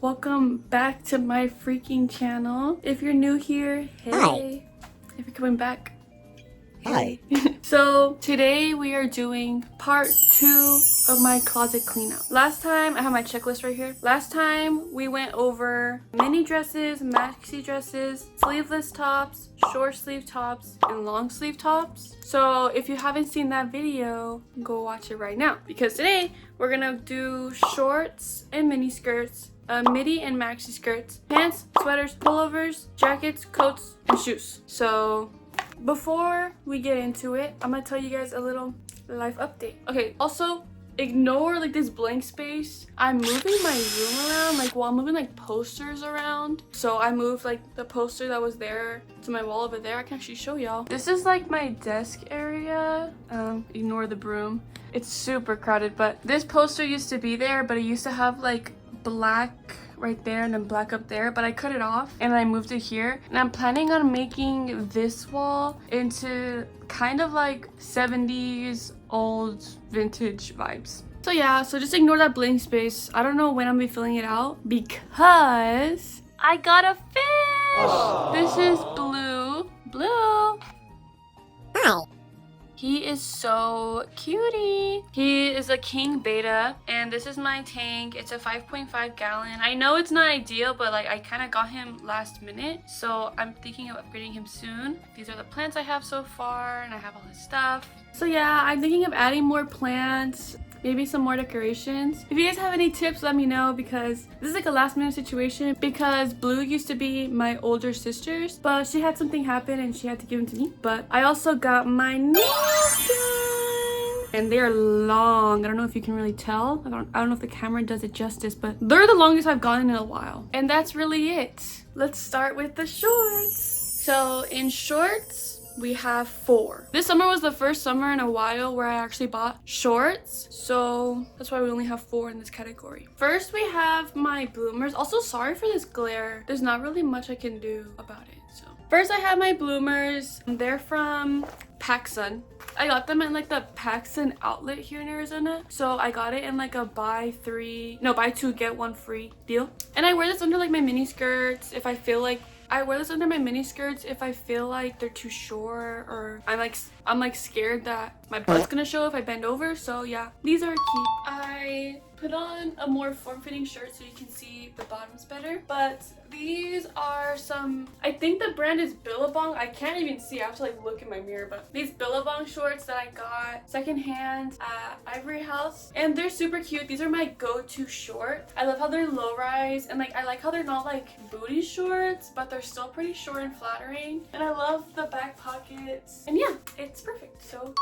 Welcome back to my freaking channel. If you're new here, hey. Hi. If you're coming back, Hi. So today we are doing part 2 of my closet clean out. Last time, I have my checklist right here. Last time we went over mini dresses, maxi dresses, sleeveless tops, short sleeve tops, and long sleeve tops. So if you haven't seen that video, go watch it right now. Because today we're gonna do shorts and mini skirts, midi and maxi skirts, pants, sweaters, pullovers, jackets, coats, and shoes. So before we get into it, I'm gonna tell you guys a little life update. Okay, also ignore like this blank space. I'm moving my room around, like while I'm moving like posters around. So I moved like the poster that was there to my wall over there. I can actually show y'all. This is like my desk area. Ignore the broom. It's super crowded, but this poster used to be there, but it used to have like black right there and then black up there, but I cut it off and I moved it here, and I'm planning on making this wall into kind of like 70s old vintage vibes. So yeah, so just ignore that blank space. I don't know when I'm gonna be filling it out because I got a fish. Aww. This is Blue. Hi. He is so cutie. He is a king beta, and this is my tank. It's a 5.5 gallon. I know it's not ideal, but like I kind of got him last minute, so I'm thinking of upgrading him soon. These are the plants I have so far, and I have all his stuff. So yeah, I'm thinking of adding more plants, maybe some more decorations. If you guys have any tips, let me know, because this is like a last minute situation, because Blue used to be my older sister's, but she had something happen and she had to give him to me. But I also got my nails done, and they're long. I don't know if you can really tell. I don't know if the camera does it justice, but they're the longest I've gotten in a while. And that's really it. Let's start with the shorts. So in shorts, we have 4. This summer was the first summer in a while where I actually bought shorts, so that's why we only have 4 in this category. First, we have my bloomers. Also, sorry for this glare. There's not really much I can do about it. So first, I have my bloomers. They're from PacSun. I got them at like the PacSun outlet here in Arizona. So I got it in like a buy 2 get 1 free deal. And I wear this under like my mini skirts if I feel like I wear this under my mini skirts if I feel like they're too short, or I'm like scared that my butt's gonna show if I bend over. So yeah, these are cute. I put on a more form-fitting shirt so you can see the bottoms better, but these are some, I think the brand is Billabong. I can't even see, I have to like look in my mirror, but these Billabong shorts that I got secondhand at Ivory House, and they're super cute. These are my go-to short. I love how they're low-rise, and like I like how they're not like booty shorts, but they're still pretty short and flattering, and I love the back pockets, and yeah, it's perfect. So cute.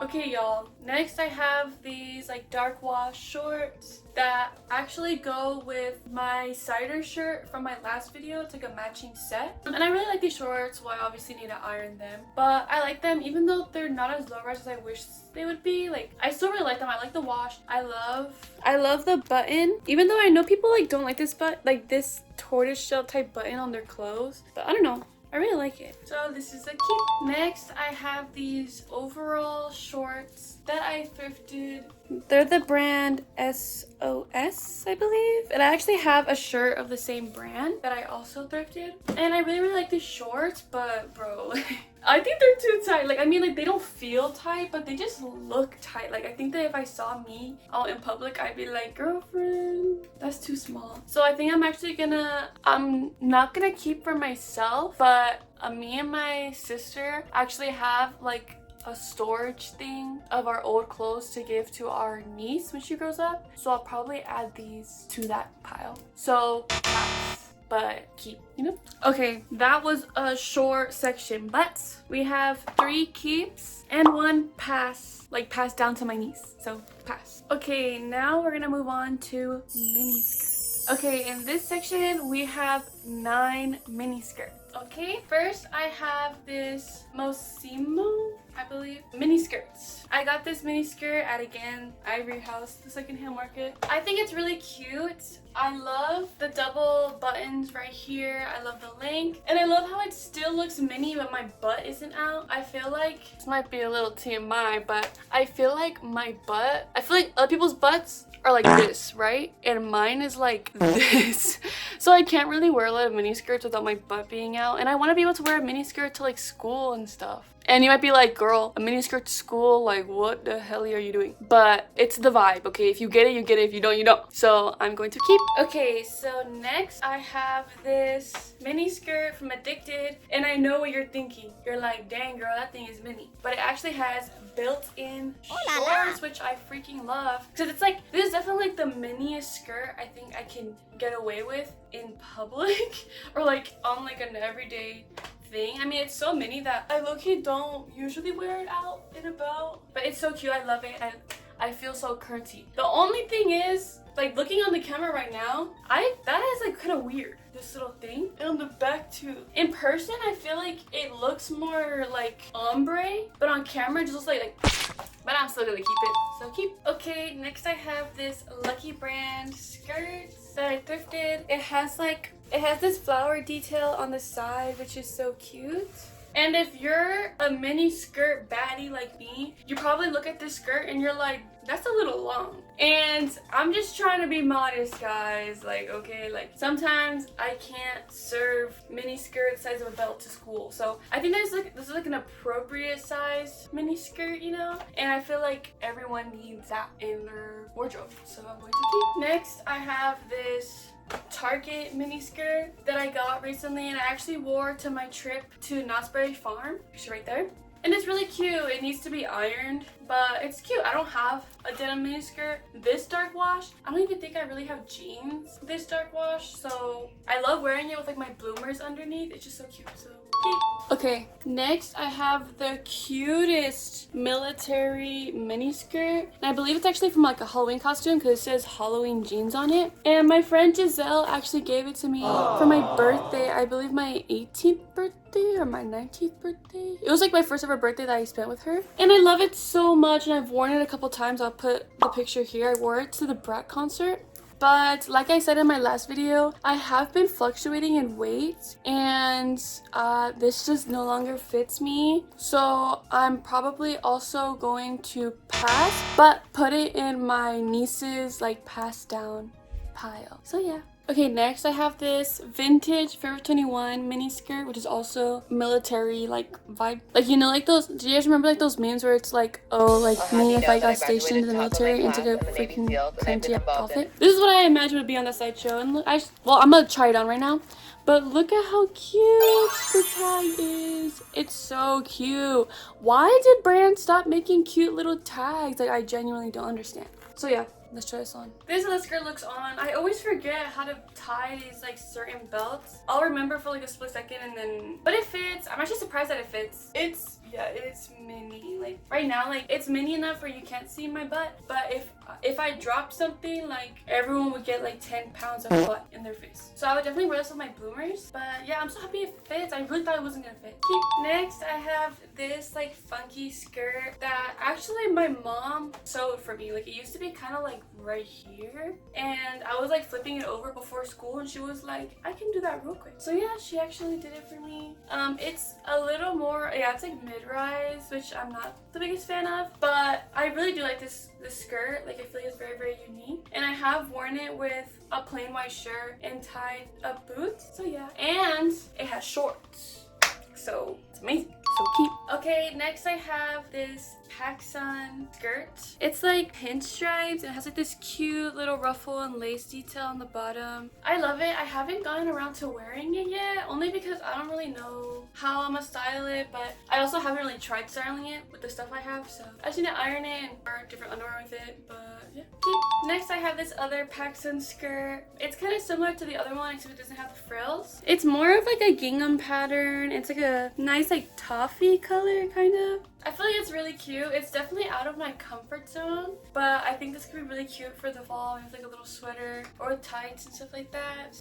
Okay y'all, next I have these like dark wash shorts that actually go with my cider shirt from my last video. It's like a matching set, and I really like these shorts. Well, I obviously need to iron them, but I like them even though they're not as low rise as I wish they would be. Like, I still really like them. I like the wash. I love the button, even though I know people like don't like this, but like this tortoiseshell type button on their clothes, but I don't know, I really like it. So this is a cute. Next, I have these overall shorts that I thrifted. They're the brand SOS, I believe. And I actually have a shirt of the same brand that I also thrifted. And I really like these shorts, but bro, I think they're too tight. Like, I mean, like they don't feel tight, but they just look tight. Like, I think that if I saw me out in public, I'd be like, girlfriend, that's too small. So I think I'm not gonna keep for myself, but me and my sister actually have like a storage thing of our old clothes to give to our niece when she grows up. So I'll probably add these to that pile. So pass, but keep, you know? Okay, that was a short section, but we have 3 keeps and 1 pass, like pass down to my niece. So pass. Okay, now we're gonna move on to mini skirts. Okay, in this section we have 9 mini skirts. Okay, first I have this Mosimo, I believe, mini skirts. I got this mini skirt at, again, Ivory House, the secondhand market. I think it's really cute. I love the double buttons right here. I love the length, and I love how it still looks mini but my butt isn't out. I feel like this might be a little TMI, but I feel like my butt, I feel like other people's butts are like this, right? And mine is like this. So I can't really wear a lot of mini skirts without my butt being out. And I want to be able to wear a mini skirt to like school and stuff. And you might be like, girl, a mini skirt to school, like what the hell are you doing? But it's the vibe, okay? If you get it, you get it. If you don't, you don't. So I'm going to keep. Okay, so next I have this mini skirt from Addicted. And I know what you're thinking. You're like, dang girl, that thing is mini. But it actually has built-in shorts, which I freaking love. Because it's like, this is definitely like the miniest skirt I think I can get away with in public. Or like on like an everyday thing. I mean, it's so mini that I low-key don't usually wear it out and about, but it's so cute. I love it. I feel so curtsy. The only thing is, like, looking on the camera right now, that is like kind of weird, this little thing. And on the back too. In person, I feel like it looks more like ombre, but on camera it just looks like but I'm still gonna keep it. So keep. Okay, next I have this Lucky Brand skirt that I thrifted. It has this flower detail on the side, which is so cute. And if you're a mini skirt baddie like me, you probably look at this skirt and you're like, that's a little long. And I'm just trying to be modest, guys. Like, okay, like sometimes I can't serve mini skirt size of a belt to school. So I think this is like an appropriate size mini skirt, you know? And I feel like everyone needs that in their wardrobe. So I'm going to keep. Next, I have this Target mini skirt that I got recently, and I actually wore to my trip to Knott's Berry Farm. Picture right there. And it's really cute. It needs to be ironed, but it's cute. I don't have a denim mini skirt this dark wash. I don't even think I really have jeans this dark wash, so I love wearing it with like my bloomers underneath. It's just so cute. So okay, next I have the cutest military mini skirt, and I believe it's actually from like a Halloween costume because it says Halloween jeans on it. And my friend Giselle actually gave it to me for my birthday. I believe my 18th birthday or my 19th birthday. It was like my first ever birthday that I spent with her, and I love it so much, and I've worn it a couple times. I'll put the picture here. I wore it to the Brat concert. But like I said in my last video, I have been fluctuating in weight, and this just no longer fits me. So I'm probably also going to pass, but put it in my niece's like pass down pile. So yeah. Okay, next I have this vintage Forever 21 mini skirt, which is also military like vibe. Like, you know, like those, do you guys remember like those memes where it's like, oh, like me if I got stationed in the military and took a freaking country outfit? This is what I imagine would be on the sideshow. And look, well, I'm gonna try it on right now. But look at how cute the tag is. It's so cute. Why did brands stop making cute little tags? Like, I genuinely don't understand. So yeah. Let's try this on. This is how the skirt looks on. I always forget how to tie these like certain belts. I'll remember for like a split second and then, but it fits. I'm actually surprised that it fits. It's mini. Like right now, like it's mini enough where you can't see my butt. But if I drop something, like everyone would get like 10 pounds of butt in their face. So I would definitely wear this with my bloomers. But yeah, I'm so happy it fits. I really thought it wasn't gonna fit. Next, I have this like funky skirt that actually my mom sewed for me. Like it used to be kind of like right here, and I was like flipping it over before school, and she was like, I can do that real quick. So yeah, she actually did it for me. It's a little more, yeah, it's like mid-rise, which I'm not the biggest fan of, but I really do like this skirt. Like I feel like it's very, very unique, and I have worn it with a plain white shirt and tied a boot. So yeah, and it has shorts, so it's amazing. So cute. Okay, next I have this PacSun skirt. It's like pinstripes and it has like this cute little ruffle and lace detail on the bottom. I love it. I haven't gotten around to wearing it yet, only because I don't really know how I'm gonna style it, but I also haven't really tried styling it with the stuff I have, so I just need to iron it and wear different underwear with it, but yeah. Okay. Next I have this other PacSun skirt. It's kind of similar to the other one except it doesn't have the frills. It's more of like a gingham pattern. It's like a nice like toffee color kind of. I feel like it's really cute. It's definitely out of my comfort zone, but I think this could be really cute for the fall with like a little sweater or tights and stuff like that.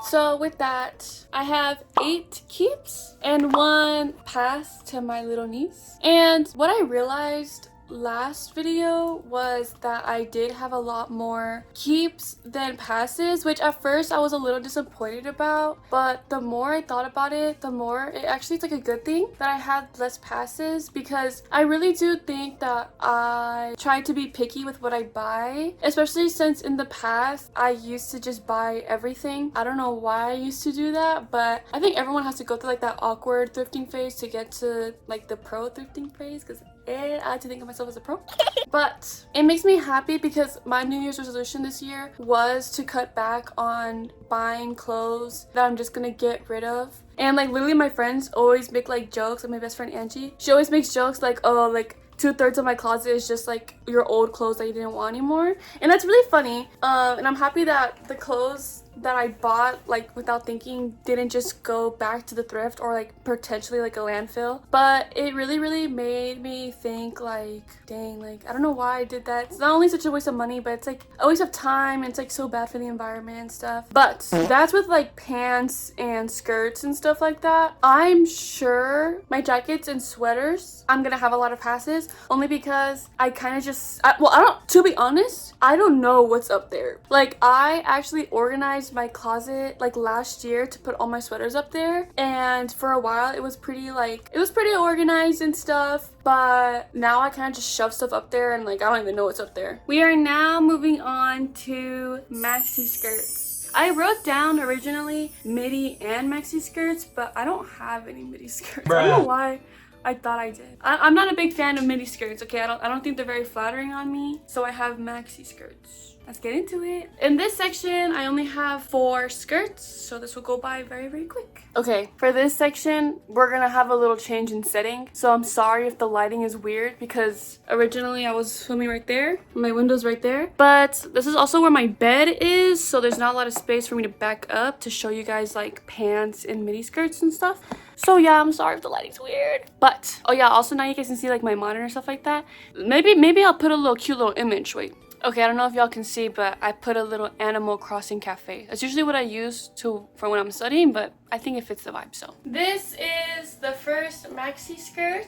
So with that, I have 8 keeps and 1 pass to my little niece. And what I realized last video was that I did have a lot more keeps than passes, which at first I was a little disappointed about, but the more I thought about it, the more it actually it's like a good thing that I had less passes, because I really do think that I try to be picky with what I buy, especially since in the past I used to just buy everything. I don't know why I used to do that, but I think everyone has to go through like that awkward thrifting phase to get to like the pro thrifting phase, because I like to think of myself as a pro. But it makes me happy because my New Year's resolution this year was to cut back on buying clothes that I'm just gonna get rid of. And like literally my friends always make like jokes, like my best friend Angie, she always makes jokes like, oh, like 2/3 of my closet is just like your old clothes that you didn't want anymore. And that's really funny. And I'm happy that the clothes that I bought like without thinking didn't just go back to the thrift or like potentially like a landfill, but it really made me think like, dang, like I don't know why I did that. It's not only such a waste of money, but it's like a waste of time, and it's like so bad for the environment and stuff. But that's with like pants and skirts and stuff like that. I'm sure my jackets and sweaters I'm gonna have a lot of passes, only because I kind of just to be honest, I don't know what's up there. Like I actually organized my closet like last year to put all my sweaters up there, and for a while it was pretty organized and stuff, but now I kind of just shove stuff up there and like I don't even know what's up there. We are now moving on to maxi skirts. I wrote down originally midi and maxi skirts, but I don't have any midi skirts. Bruh. I don't know why I thought I did. I'm not a big fan of midi skirts, okay? I don't think they're very flattering on me, so I have maxi skirts. Let's get into it. In this section, I only have 4 skirts, so this will go by very quick. Okay, for this section, we're gonna have a little change in setting. So I'm sorry if the lighting is weird, because originally I was filming right there. My window's right there. But this is also where my bed is, so there's not a lot of space for me to back up to show you guys like pants and midi skirts and stuff. So yeah, I'm sorry if the lighting's weird. But, oh yeah, also now you guys can see like my monitor and stuff like that. Maybe I'll put a little cute little image, wait. Okay, I don't know if y'all can see, but I put a little Animal Crossing cafe. That's usually what I use for when I'm studying, but I think it fits the vibe, so. This is the first maxi skirt.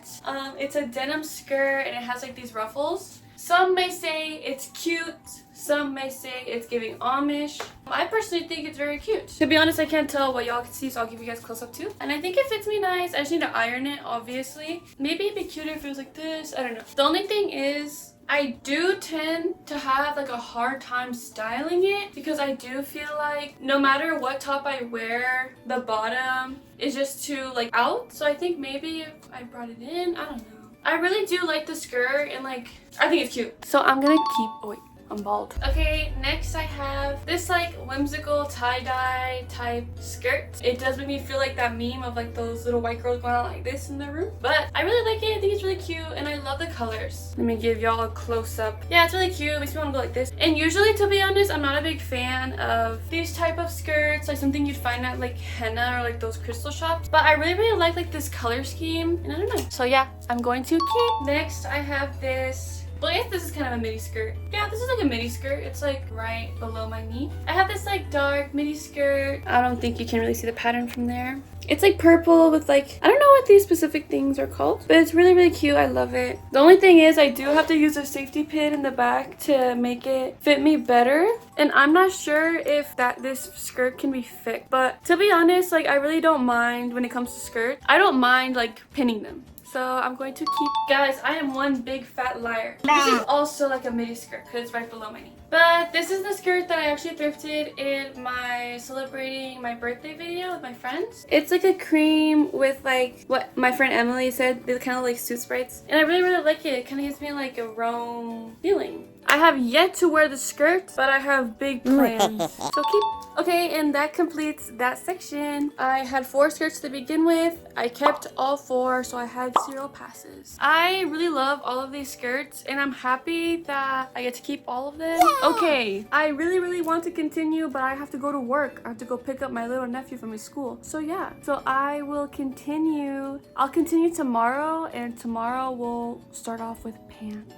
It's a denim skirt and it has like these ruffles. Some may say it's cute, some may say it's giving Amish. I personally think it's very cute. To be honest, I can't tell what y'all can see, so I'll give you guys close up too. And I think it fits me nice. I just need to iron it, obviously. Maybe it'd be cuter if it was like this, I don't know. The only thing is, I do tend to have like a hard time styling it, because I do feel like no matter what top I wear, the bottom is just too like out. So I think maybe if I brought it in, I don't know. I really do like the skirt and like, I think it's cute. So I'm gonna keep, oh wait, I'm bald. Okay, next I have this like whimsical tie-dye type skirt. It does make me feel like that meme of like those little white girls going on like this in their room. But I really like it. I think it's really cute and I love the colors. Let me give y'all a close-up. Yeah, it's really cute. It makes me want to go like this. And usually, to be honest, I'm not a big fan of these type of skirts, like something you'd find at like henna or like those crystal shops. But I really like this color scheme, and I don't know. So yeah, I'm going to keep. Next, I have this. Well, I guess this is kind of a midi skirt. Yeah, this is like a midi skirt. It's like right below my knee. I have this like dark midi skirt. I don't think you can really see the pattern from there. It's like purple with like, I don't know what these specific things are called, but it's really cute. I love it. The only thing is I do have to use a safety pin in the back to make it fit me better. And I'm not sure if this skirt can be fixed, but to be honest, like I really don't mind when it comes to skirts. I don't mind like pinning them. So I'm going to keep. Guys, I am one big fat liar. This is also like a midi skirt because it's right below my knee. But this is the skirt that I actually thrifted in my celebrating my birthday video with my friends. It's like a cream with like what my friend Emily said, they're kind of like suit sprites. And I really like it. It kind of gives me like a Rome feeling. I have yet to wear the skirt, but I have big plans. So keep. Okay, and that completes that section. I had 4 skirts to begin with. I kept all 4, so I had 0 passes. I really love all of these skirts, and I'm happy that I get to keep all of them. Yeah. Okay, I really want to continue, but I have to go to work. I have to go pick up my little nephew from his school. So yeah, so I will continue. I'll continue tomorrow, and tomorrow we'll start off with pants.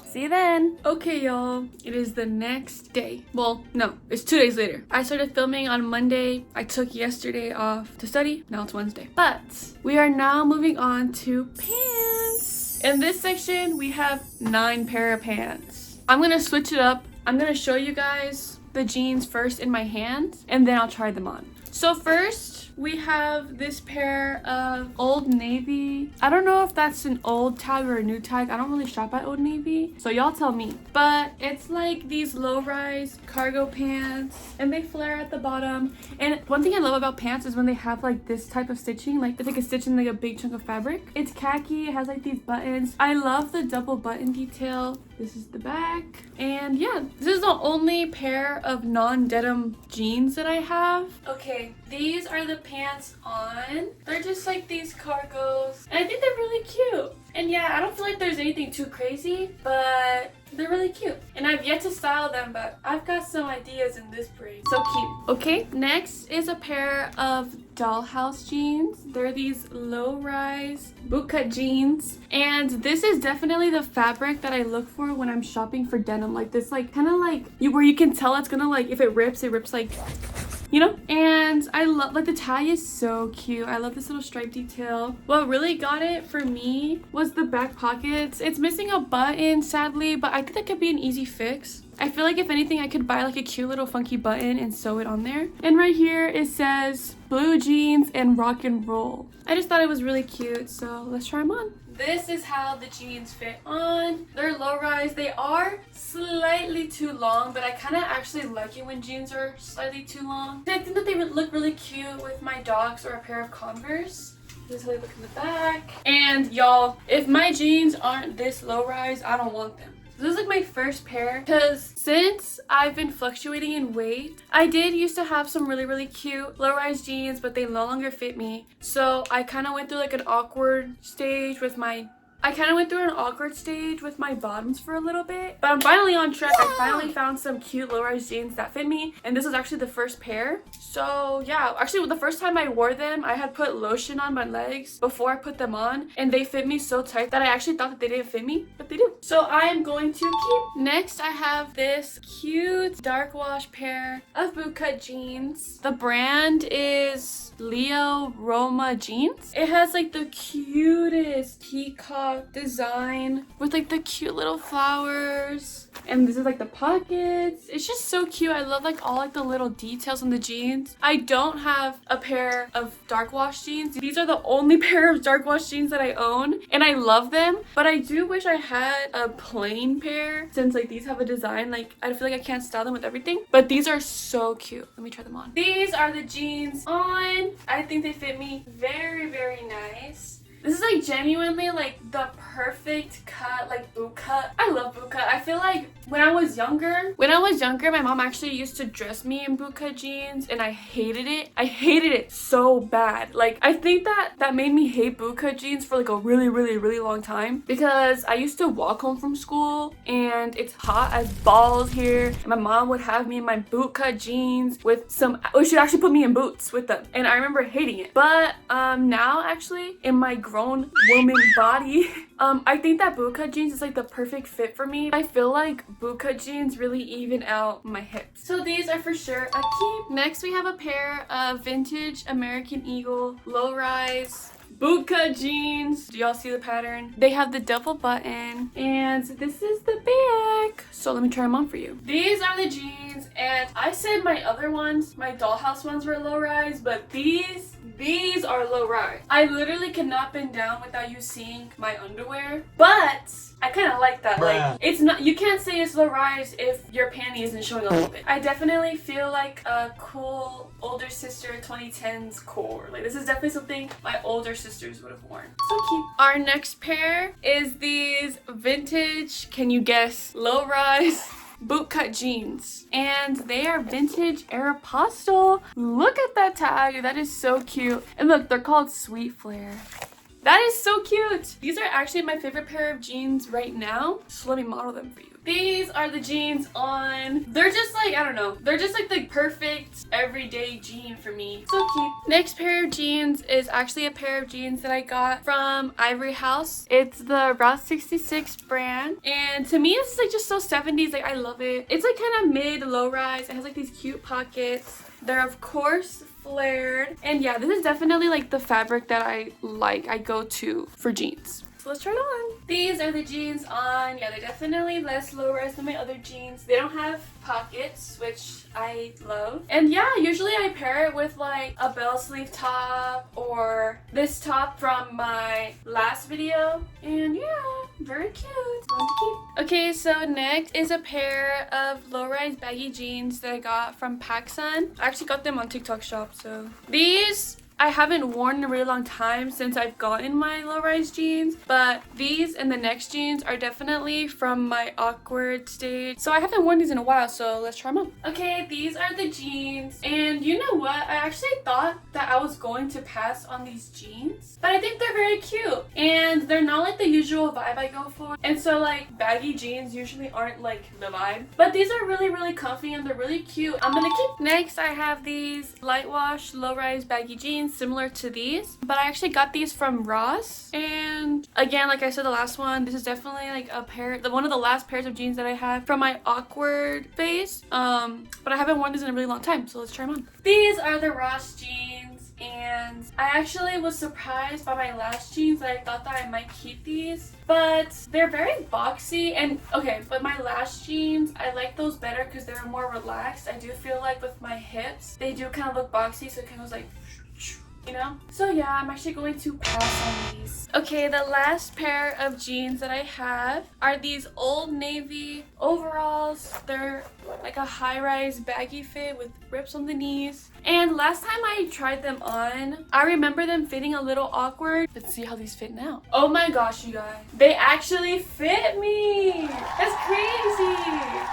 See you then. Okay, y'all, it is the next day. Well, no, it's 2 days later. I started filming on Monday. I took yesterday off to study. Now it's Wednesday. But we are now moving on to pants. In this section, we have 9 pair of pants. I'm gonna switch it up. I'm gonna show you guys the jeans first in my hands, and then I'll try them on. So first, we have this pair of Old Navy. I don't know if that's an old tag or a new tag. I don't really shop at Old Navy, so y'all tell me. But it's like these low-rise cargo pants, and they flare at the bottom. And one thing I love about pants is when they have like this type of stitching, like it's like a stitch in like a big chunk of fabric. It's khaki, it has like these buttons. I love the double button detail. This is the back. And yeah, this is the only pair of non-denim jeans that I have. Okay, these are the pants on. They're just like these cargos. And I think they're really cute. And yeah, I don't feel like there's anything too crazy, but they're really cute. And I've yet to style them, but I've got some ideas in this braid. So cute. Okay, next is a pair of dollhouse jeans. They're these low-rise bootcut jeans. And this is definitely the fabric that I look for when I'm shopping for denim. Like this, like kind of like where you can tell it's gonna like, if it rips like, you know? And I love, like the tie is so cute. I love this little stripe detail. What really got it for me was the back pockets. It's missing a button, sadly, but I think that could be an easy fix. I feel like if anything, I could buy like a cute little funky button and sew it on there. And right here, it says blue jeans and rock and roll. I just thought it was really cute, so let's try them on. This is how the jeans fit on. They're low rise. They are slightly too long, but I kind of actually like it when jeans are slightly too long. I think that they would look really cute with my dogs or a pair of Converse. This is how they look in the back. And y'all, if my jeans aren't this low rise, I don't want them. This is like my first pair because since I've been fluctuating in weight, I did used to have some really cute low-rise jeans, but they no longer fit me. So I kind of went through like an awkward stage with my bottoms for a little bit, but I'm finally on track. I finally found some cute low-rise jeans that fit me, and this was actually the first pair. So yeah, actually the first time I wore them, I had put lotion on my legs before I put them on, and they fit me so tight that I actually thought that they didn't fit me, but they do. So I am going to keep. Next, I have this cute dark wash pair of bootcut jeans. The brand is Leo Roma jeans. It has like the cutest peacock design with like the cute little flowers, and this is like the pockets. It's just so cute. I love like all like the little details on the jeans. I don't have a pair of dark wash jeans. These are the only pair of dark wash jeans that I own, and I love them, but I do wish I had a plain pair since like these have a design. Like I feel like I can't style them with everything, but these are so cute. Let me try them on. These are the jeans on. I think they fit me very nice. This is like genuinely like the perfect cut, like boot cut. I love boot cut. I feel like when I was younger, my mom actually used to dress me in boot cut jeans, and I hated it. I hated it so bad. Like I think that made me hate boot cut jeans for like a really long time, because I used to walk home from school and it's hot as balls here, and my mom would have me in my boot cut jeans with some, oh, she'd actually put me in boots with them, and I remember hating it. But now actually in my grown woman body, I think that bootcut jeans is like the perfect fit for me. I feel like bootcut jeans really even out my hips. So these are for sure a keep. Next, we have a pair of vintage American Eagle low-rise bootcut jeans. Do y'all see the pattern? They have the double button, and this is the back. So let me try them on for you. These are the jeans, and I said my other ones, my dollhouse ones, were low rise, but these are low rise. I literally cannot bend down without you seeing my underwear, but I kind of like that. Like it's not, you can't say it's low rise if your panty isn't showing a little bit. I definitely feel like a cool older sister 2010's core. Like this is definitely something my older sisters would have worn. So cute. Our next pair is these vintage, can you guess, low rise bootcut jeans, and they are vintage Aeropostale. Look at that tag. That is so cute. And look, they're called Sweet Flare. That is so cute. These are actually my favorite pair of jeans right now, so let me model them for you. These are the jeans on. They're just like, I don't know, they're just like the perfect everyday jean for me. So cute. Next pair of jeans is actually a pair of jeans that I got from Ivory House. It's the Route 66 brand, and to me it's like just so 70s. Like I love it. It's like kind of mid low rise. It has like these cute pockets. They're of course flared, and yeah, this is definitely like the fabric that I like, I go to for jeans. So let's try it on. These are the jeans on. Yeah, they're definitely less low-rise than my other jeans. They don't have pockets, which I love. And yeah, usually I pair it with like a bell sleeve top or this top from my last video. And yeah, very cute. Going to keep. Okay, so next is a pair of low-rise baggy jeans that I got from PacSun. I actually got them on TikTok shop, so these I haven't worn in a really long time since I've gotten my low-rise jeans, but these and the next jeans are definitely from my awkward stage. So I haven't worn these in a while, so let's try them on. Okay, these are the jeans, and you know what? I actually thought that I was going to pass on these jeans, but I think they're very cute, and they're not like the usual vibe I go for. And so like baggy jeans usually aren't like the vibe, but these are really, really comfy and they're really cute. I'm gonna keep. Next, I have these light wash low-rise baggy jeans similar to these, but I actually got these from Ross. And again, like I said the last one, this is definitely like a pair, one of the last pairs of jeans that I have from my awkward phase, but I haven't worn these in a really long time, so let's try them on. These are the Ross jeans, and I actually was surprised by my last jeans that I thought that I might keep these, but they're very boxy. And okay, but my last jeans, I like those better because they're more relaxed. I do feel like with my hips they do kind of look boxy, so it kind of was like, you know? So yeah, I'm actually going to pass on these. Okay, the last pair of jeans that I have are these Old Navy overalls. They're like a high-rise baggy fit with rips on the knees. And last time I tried them on, I remember them fitting a little awkward. Let's see how these fit now. Oh my gosh, you guys. They actually fit me! That's crazy!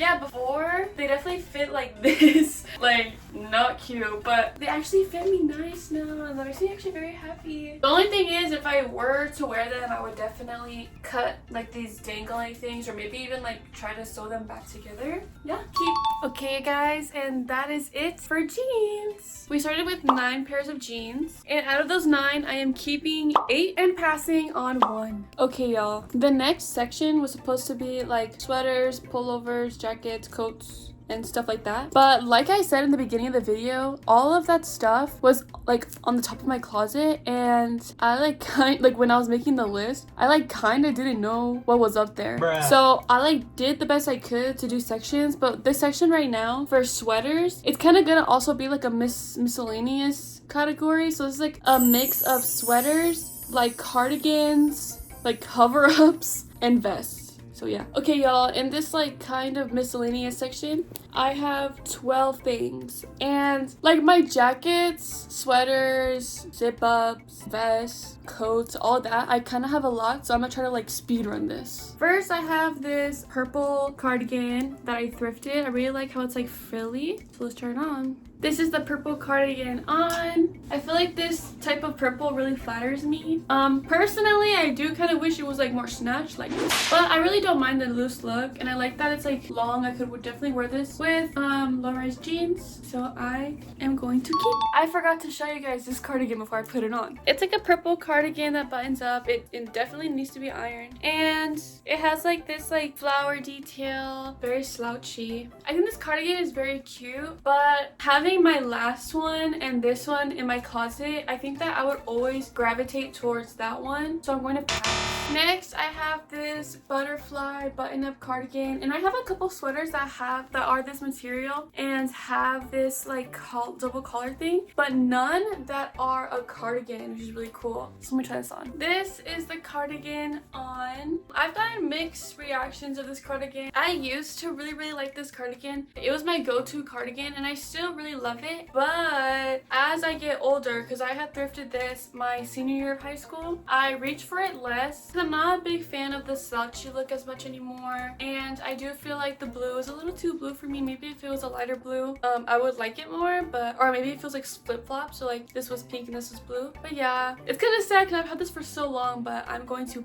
Yeah, before, they definitely fit like this. Like, not cute, but they actually fit me nice now. And that makes me actually very happy. The only thing is, if I were to wear them, I would definitely cut like these dangling things, or maybe even like try to sew them back together. Yeah, keep. Okay guys, and that is it for jeans. We started with 9 pairs of jeans, and out of those 9, I am keeping 8 and passing on 1. Okay y'all, the next section was supposed to be like sweaters, pullovers, jackets, coats, and stuff like that. But like I said in the beginning of the video, all of that stuff was like on the top of my closet, and I like when I was making the list, I like kind of didn't know what was up there. Bruh. So I like did the best I could to do sections, but this section right now for sweaters, it's kind of gonna also be like a miscellaneous category. So it's like a mix of sweaters, like cardigans, like cover-ups, and vests. So yeah. Okay y'all, in this like kind of miscellaneous section, I have 12 things. And like my jackets, sweaters, zip-ups, vests, coats, all that, I kind of have a lot, so I'm gonna try to like speed run this. First, I have this purple cardigan that I thrifted. I really like how it's like frilly, so let's turn it on. This is the purple cardigan on. I feel like this type of purple really flatters me. Personally, I do kind of wish it was like more snatched like this, but I really don't mind the loose look, and I like that it's like long. I would definitely wear this with low-rise jeans, so I am going to keep. I forgot to show you guys this cardigan before I put it on. It's like a purple cardigan that buttons up. It definitely needs to be ironed, and it has like this like flower detail, very slouchy. I think this cardigan is very cute, but having my last one and this one in my closet, I think that I would always gravitate towards that one, so I'm going to pass. Next, I have this butterfly button-up cardigan, and I have a couple sweaters that are this material and have this like double collar thing, but none that are a cardigan, which is really cool. So let me try this on. This is the cardigan on. I've gotten mixed reactions of this cardigan. I used to really like this cardigan. It was my go-to cardigan, and I still really love it, but as I get older, because I had thrifted this my senior year of high school, I reach for it less. I'm not a big fan of the slouchy look as much anymore, and I do feel like the blue is a little too blue for me. Maybe if it was a lighter blue, I would like it more, but or maybe it feels like flip-flop, so like this was pink and this was blue. But yeah, it's kind of sad because I've had this for so long, but I'm going to.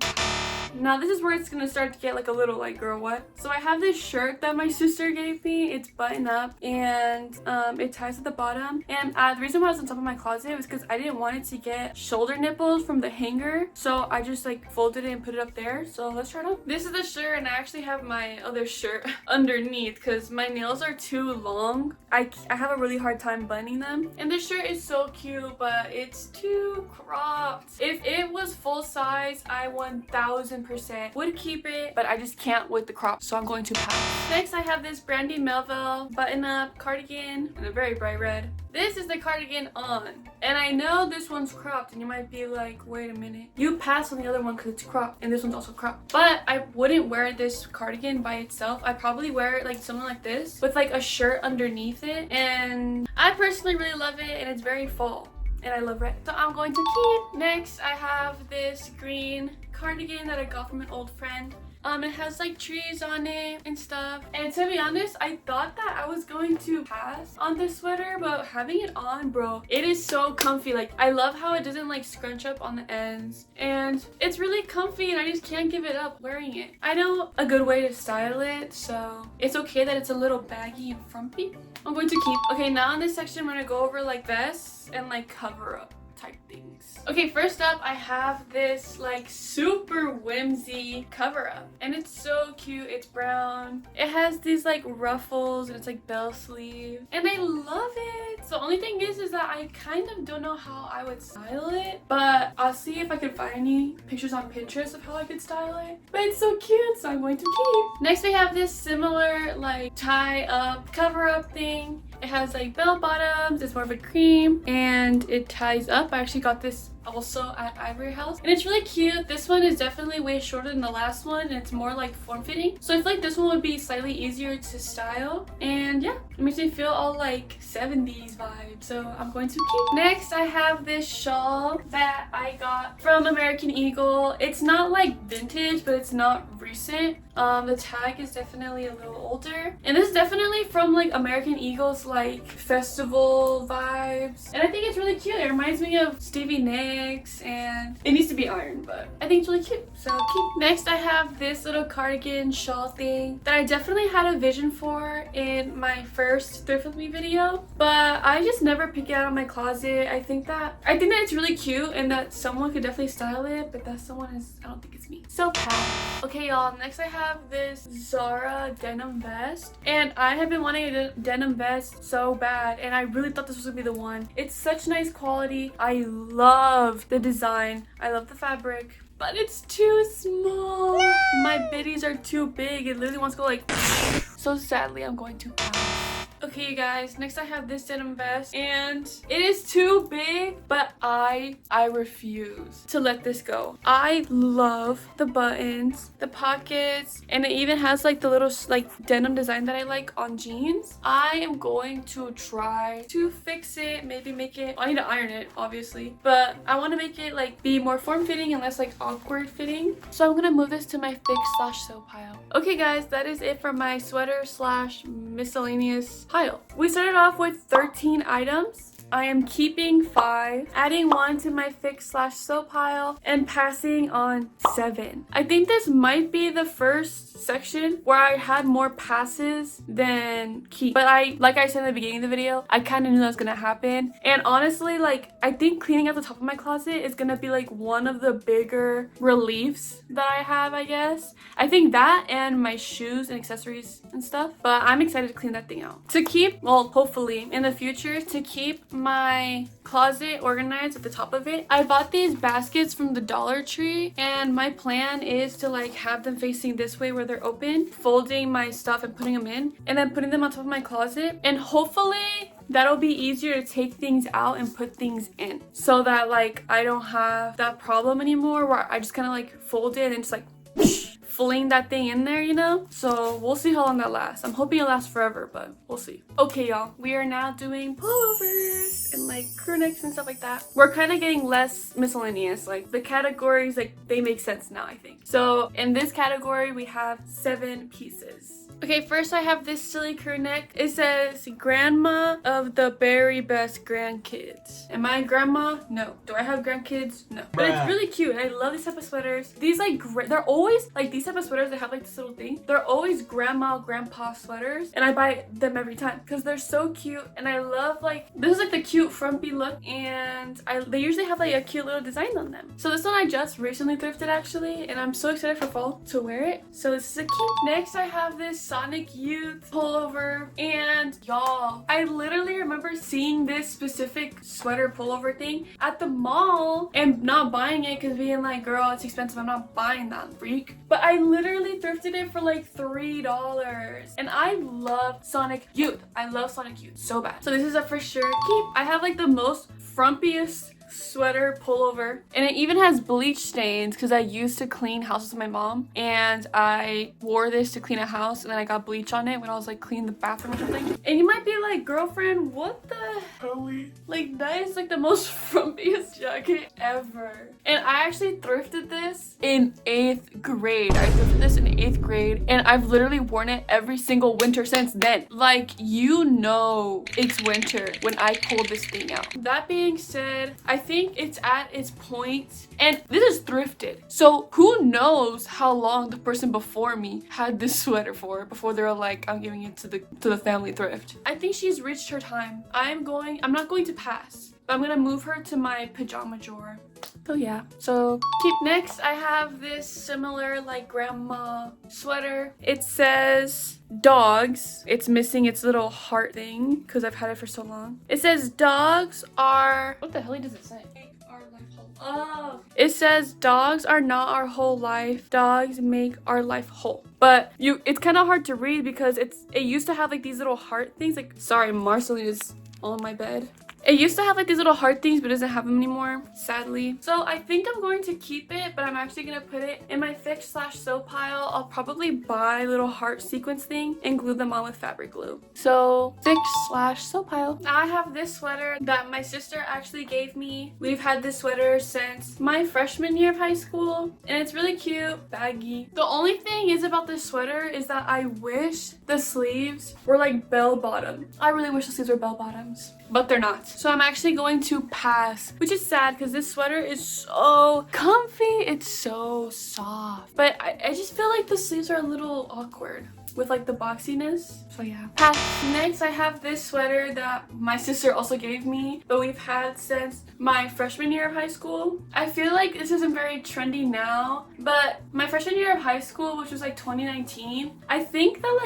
Now this is where it's gonna start to get like a little like, girl, what? So I have this shirt that my sister gave me. It's button up, and it ties at the bottom. And the reason why I was on top of my closet was because I didn't want it to get shoulder nipples from the hanger, so I just like folded it and put it up there. So let's try it on. This is the shirt, and I actually have my other shirt underneath because my nails are too long. I have a really hard time buttoning them, and this shirt is so cute, but it's too cropped. If it was full size, I 1000% would keep it, but I just can't with the crop, so I'm going to pass. Next, I have this Brandy Melville button-up cardigan in a very bright red. This is the cardigan on, and I know this one's cropped, and you might be like, wait a minute, you passed on the other one because it's cropped, and this one's also cropped. But I wouldn't wear this cardigan by itself. I'd probably wear it like something like this with like a shirt underneath it, and I personally really love it, and it's very fall, and I love red, so I'm going to keep. Next, I have this green cardigan that I got from an old friend. It has like trees on it and stuff, and to be honest, I thought that I was going to pass on this sweater, but having it on, bro, it is so comfy. Like, I love how it doesn't like scrunch up on the ends, and it's really comfy, and I just can't give it up wearing it. I know a good way to style it, so it's okay that it's a little baggy and frumpy. I'm going to keep. Okay, now in this section, I'm gonna go over like vests and like cover up type things. Okay, first up, I have this like super whimsy cover up, and it's so cute. It's brown. It has these like ruffles, and it's like bell sleeve, and I love it. So the only thing is that I kind of don't know how I would style it, but I'll see if I can find any pictures on Pinterest of how I could style it. But it's so cute, so I'm going to keep. Next, we have this similar like tie up cover up thing. It has like bell bottoms. It's more of a cream, and it ties up. I actually got this also at Ivory House, and it's really cute. This one is definitely way shorter than the last one, and it's more like form-fitting, so I feel like this one would be slightly easier to style, and yeah, it makes me feel all like 70s vibes, so I'm going to keep. Next, I have this shawl that I got from American Eagle. It's not like vintage, but it's not recent. The tag is definitely a little older, and this is definitely from like American Eagle's like festival vibes, and I think it's really cute. It reminds me of Stevie Nicks, and it needs to be ironed, but I think it's really cute, so keep. Next, I have this little cardigan shawl thing that I definitely had a vision for in my first thrift with me video, but I just never pick it out of my closet. I think that it's really cute, and that someone could definitely style it, but that someone is, I don't think it's me, so pass. Okay, y'all, next I have this Zara denim vest, and I have been wanting a denim vest so bad, and I really thought this was gonna be the one. It's such nice quality. I love the design. I love the fabric, but it's too small. No! My biddies are too big. It literally wants to go like so sadly I'm going to pass. Okay, you guys, next I have this denim vest, and it is too big, but I refuse to let this go. I love the buttons, the pockets, and it even has like the little like denim design that I like on jeans. I am going to try to fix it, maybe make it, I need to iron it obviously, but I want to make it like be more form-fitting and less like awkward fitting. So I'm gonna move this to my fix/sew pile. Okay guys, that is it for my sweater/miscellaneous pile. We started off with 13 items. I am keeping 5, adding 1 to my fix/sew pile, and passing on 7. I think this might be the first section where I had more passes than keep. But like I said in the beginning of the video, I kind of knew that was gonna happen. And honestly, like, I think cleaning out the top of my closet is gonna be like one of the bigger reliefs that I have, I guess. I think that and my shoes and accessories and stuff. But I'm excited to clean that thing out. To keep, well, hopefully in the future, to keep my closet organized at the top of it, I bought these baskets from the Dollar Tree, and my plan is to like have them facing this way where they're open, folding my stuff and putting them in, and then putting them on top of my closet, and hopefully that'll be easier to take things out and put things in, so that like I don't have that problem anymore where I just kind of like fold it and just like fling that thing in there, you know? So we'll see how long that lasts. I'm hoping it lasts forever, but we'll see. Okay, y'all, we are now doing pullovers and like crew necks and stuff like that. We're kind of getting less miscellaneous. Like the categories, like they make sense now, I think. So in this category, we have 7 pieces. Okay, first I have this silly crew neck. It says grandma of the very best grandkids. Am I a grandma? No. Do I have grandkids? No. But it's really cute. I love these type of sweaters. These like they're always like these type of sweaters that have like this little thing. They're always grandma, grandpa sweaters, and I buy them every time because they're so cute. And I love like this is like the cute frumpy look, and they usually have like a cute little design on them. So this one I just recently thrifted actually, and I'm so excited for fall to wear it. So this is a cute. Next I have this Sonic Youth pullover, and y'all, I literally remember seeing this specific sweater pullover thing at the mall and not buying it because being like, girl, it's expensive, I'm not buying that, freak. But I literally thrifted it for like $3, and I love Sonic Youth. I love Sonic Youth so bad. So this is a for sure keep. I have like the most frumpiest sweater pullover, and it even has bleach stains because I used to clean houses with my mom, and I wore this to clean a house, and then I got bleach on it when I was like cleaning the bathroom or something. And you might be like, girlfriend, what the hell? Like that is like the most frumpiest jacket ever. And I actually thrifted this in 8th grade. I thrifted this in 8th grade, and I've literally worn it every single winter since then. Like, you know it's winter when I pulled this thing out. That being said, I think it's at its point, and this is thrifted, so who knows how long the person before me had this sweater for before they were like, I'm giving it to the family thrift. I think she's reached her time. I'm not going to pass, but I'm gonna move her to my pajama drawer. So yeah, so keep. Next I have this similar like grandma sweater. It says dogs. It's missing its little heart thing because I've had it for so long. It says dogs are, what the hell does it say? Oh, it says dogs are not our whole life. Dogs make our life whole. But it's kind of hard to read because it used to have like these little heart things. Like, sorry, Marceline is on my bed. It used to have like these little heart things, but it doesn't have them anymore, sadly. So I think I'm going to keep it, but I'm actually gonna put it in my fix/sew pile. I'll probably buy a little heart sequence thing and glue them on with fabric glue. So fix/sew pile. Now I have this sweater that my sister actually gave me. We've had this sweater since my freshman year of high school, and it's really cute, baggy. The only thing is about this sweater is that I wish the sleeves were like bell bottom. I really wish the sleeves were bell bottoms, but they're not. So I'm actually going to pass, which is sad because this sweater is so comfy. It's so soft, but I just feel like the sleeves are a little awkward with like the boxiness. So yeah, pass. Next I have this sweater that my sister also gave me, but we've had since my freshman year of high school. I feel like this isn't very trendy now, but my freshman year of high school, which was like 2019, I think that